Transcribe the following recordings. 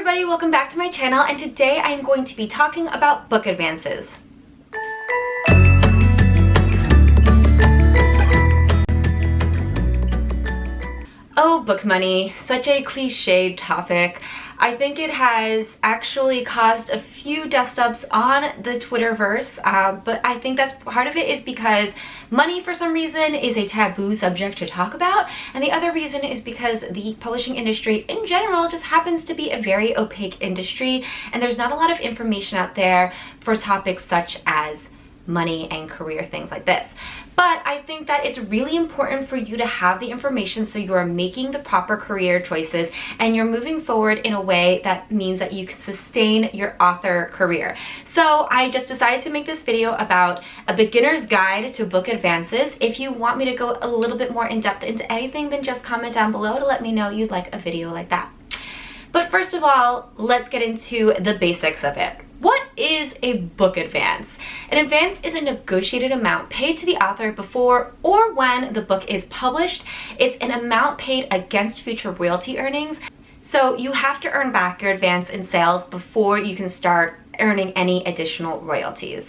everybody, welcome back to my channel, and today I am going to be talking about book advances. Oh, book money, such a cliched topic. I think it has actually caused a few dust-ups on the Twitterverse, but I think that's part of it is because money for some reason is a taboo subject to talk about, and the other reason is because the publishing industry in general just happens to be a very opaque industry, and there's not a lot of information out there for topics such as money and career, things like this. But I think that it's really important for you to have the information so you are making the proper career choices and you're moving forward in a way that means that you can sustain your author career. So I just decided to make this video about a beginner's guide to book advances. If you want me to go a little bit more in depth into anything, then just comment down below to let me know you'd like a video like that. But first of all, let's get into the basics of it. What is a book advance? An advance is a negotiated amount paid to the author before or when the book is published. It's an amount paid against future royalty earnings. So you have to earn back your advance in sales before you can start earning any additional royalties.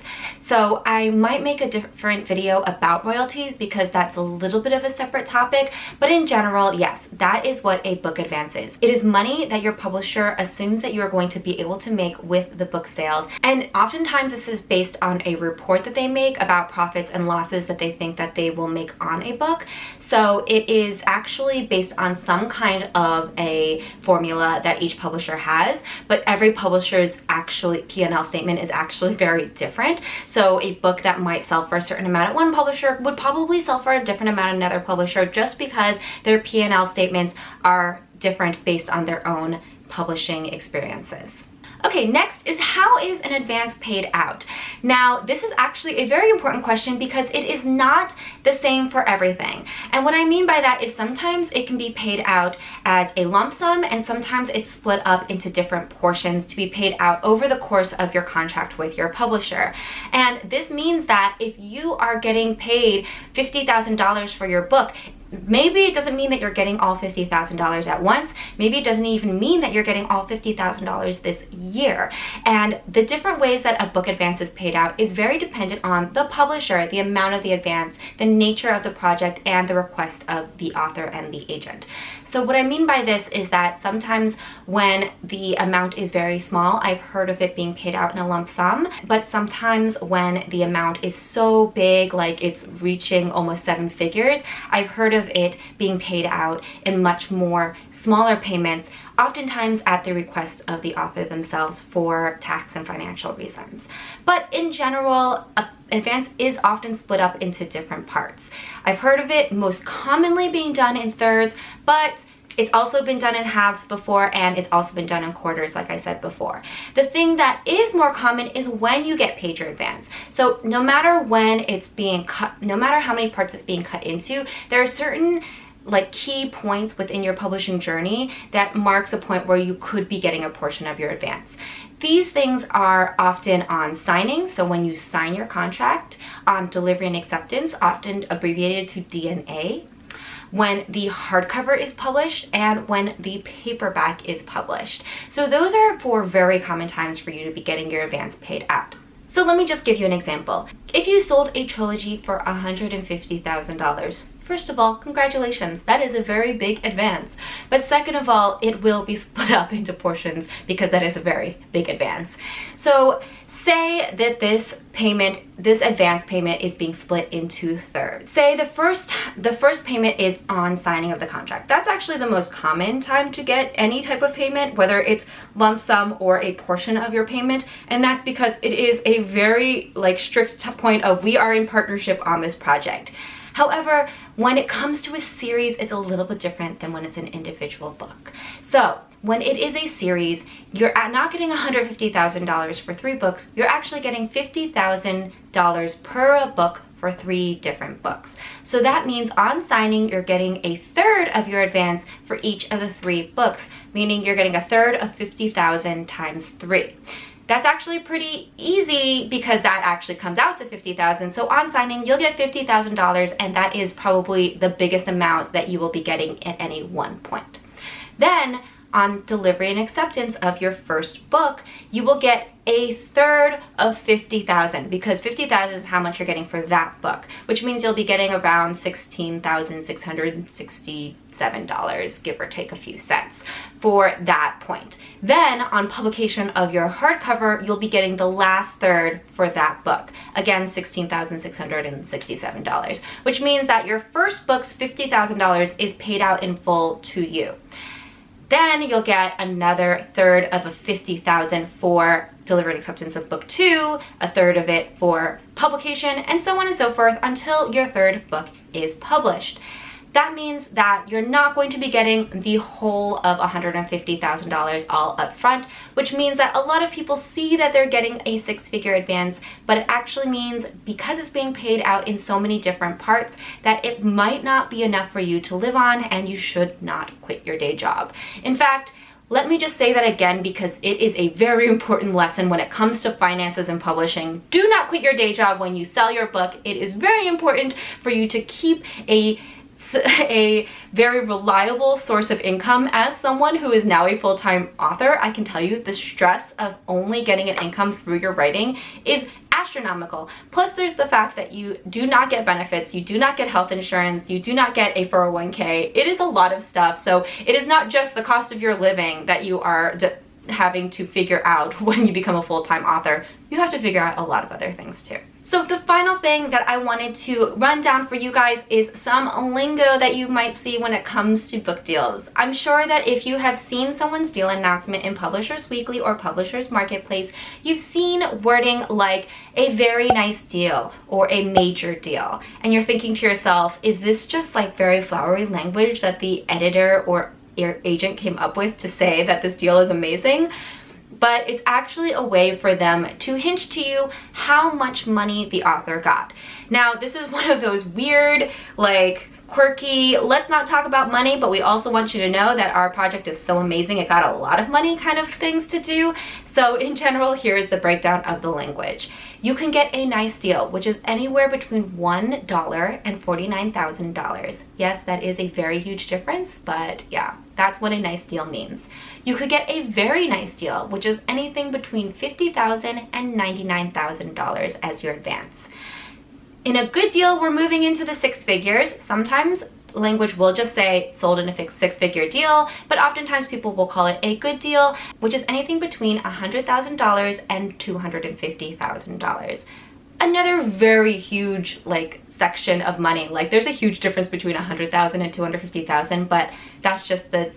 So I might make a different video about royalties because that's a little bit of a separate topic, but in general, yes, that is what a book advance is. It is money that your publisher assumes that you are going to be able to make with the book sales, and oftentimes this is based on a report that they make about profits and losses that they think that they will make on a book. So it is actually based on some kind of a formula that each publisher has, but every publisher's actually P&L statement is actually very different. So a book that might sell for a certain amount at one publisher would probably sell for a different amount at another publisher just because their P&L statements are different based on their own publishing experiences. Okay, next is how is an advance paid out? Now, this is actually a very important question because it is not the same for everything. And what I mean by that is sometimes it can be paid out as a lump sum and sometimes it's split up into different portions to be paid out over the course of your contract with your publisher. And this means that if you are getting paid $50,000 for your book, maybe it doesn't mean that you're getting all $50,000 at once. Maybe it doesn't even mean that you're getting all $50,000 this year. And the different ways that a book advance is paid out is very dependent on the publisher, the amount of the advance, the nature of the project, and the request of the author and the agent. So what I mean by this is that sometimes when the amount is very small, I've heard of it being paid out in a lump sum, but sometimes when the amount is so big, like it's reaching almost 7 figures, I've heard of it being paid out in much more smaller payments, oftentimes at the request of the author themselves for tax and financial reasons. But in general, an advance is often split up into different parts. I've heard of it most commonly being done in thirds, but it's also been done in halves before, and it's also been done in quarters, like I said before. The thing that is more common is when you get paid your advance. So no matter when it's being cut, no matter how many parts it's being cut into, there are certain key points within your publishing journey that marks a point where you could be getting a portion of your advance. These things are often on signing, so when you sign your contract, on delivery and acceptance, often abbreviated to D&A, when the hardcover is published, and when the paperback is published. So those are 4 very common times for you to be getting your advance paid out. So let me just give you an example. If you sold a trilogy for $150,000, first of all, congratulations, that is a very big advance. But second of all, it will be split up into portions because that is a very big advance. So say that this advance payment is being split into thirds. Say the first payment is on signing of the contract. That's actually the most common time to get any type of payment, whether it's lump sum or a portion of your payment, and that's because it is a very strict point of we are in partnership on this project. However, when it comes to a series, it's a little bit different than when it's an individual book. So when it is a series, you're not getting $150,000 for 3 books, you're actually getting $50,000 per book for 3 different books. So that means on signing, you're getting a third of your advance for each of the 3 books, meaning you're getting a third of $50,000 times 3. That's actually pretty easy because that actually comes out to $50,000. So on signing, you'll get $50,000, and that is probably the biggest amount that you will be getting at any one point. Then on delivery and acceptance of your first book, you will get a third of $50,000, because $50,000 is how much you're getting for that book, which means you'll be getting around $16,667, give or take a few cents, for that point. Then on publication of your hardcover, you'll be getting the last third for that book. Again, $16,667, which means that your first book's $50,000 is paid out in full to you. Then you'll get another third of a $50,000 for delivery and acceptance of book 2, a third of it for publication, and so on and so forth until your third book is published. That means that you're not going to be getting the whole of $150,000 all up front, which means that a lot of people see that they're getting a six-figure advance, but it actually means, because it's being paid out in so many different parts, that it might not be enough for you to live on, and you should not quit your day job. In fact, let me just say that again, because it is a very important lesson when it comes to finances and publishing. Do not quit your day job when you sell your book. It is very important for you to keep a very reliable source of income. As someone who is now a full-time author, I can tell you the stress of only getting an income through your writing is astronomical. Plus there's the fact that you do not get benefits, you do not get health insurance, you do not get a 401k. It is a lot of stuff. So it is not just the cost of your living that you are having to figure out when you become a full-time author. You have to figure out a lot of other things too. So the final thing that I wanted to run down for you guys is some lingo that you might see when it comes to book deals. I'm sure that if you have seen someone's deal announcement in Publishers Weekly or Publishers Marketplace, you've seen wording like a very nice deal or a major deal. And you're thinking to yourself, is this just like very flowery language that the editor or agent came up with to say that this deal is amazing? But it's actually a way for them to hint to you how much money the author got. Now, this is one of those weird, like, quirky, let's not talk about money, but we also want you to know that our project is so amazing it got a lot of money kind of things to do. So in general, here's the breakdown of the language. You can get a nice deal, which is anywhere between $1 and $49,000. Yes, that is a very huge difference, but yeah, that's what a nice deal means. You could get a very nice deal, which is anything between $50,000 and $99,000 as your advance. In a good deal, we're moving into the six figures. Sometimes language will just say sold in a six-figure deal, but oftentimes people will call it a good deal, which is anything between $100,000 and $250,000. Another very huge section of money. Like, there's a huge difference between $100,000 and $250,000, but that's just that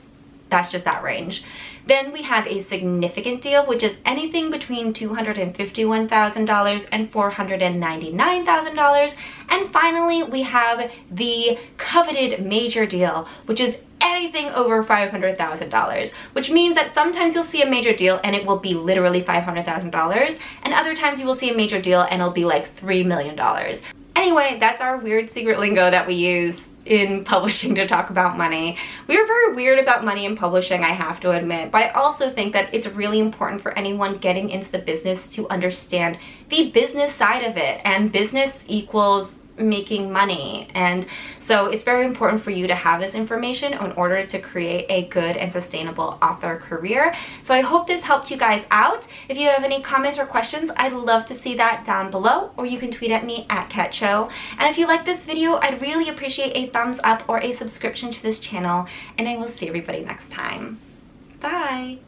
range. Then we have a significant deal, which is anything between $251,000 and $499,000. And finally, we have the coveted major deal, which is anything over $500,000, which means that sometimes you'll see a major deal and it will be literally $500,000, and other times you will see a major deal and it'll be like $3 million. Anyway, that's our weird secret lingo that we use in publishing to talk about money. We are very weird about money in publishing, I have to admit, but I also think that it's really important for anyone getting into the business to understand the business side of it, and business equals making money. And so it's very important for you to have this information in order to create a good and sustainable author career. So I hope this helped you guys out. If you have any comments or questions, I'd love to see that down below, or you can tweet at me at @CatShow. And if you like this video, I'd really appreciate a thumbs up or a subscription to this channel, and I will see everybody next time. Bye!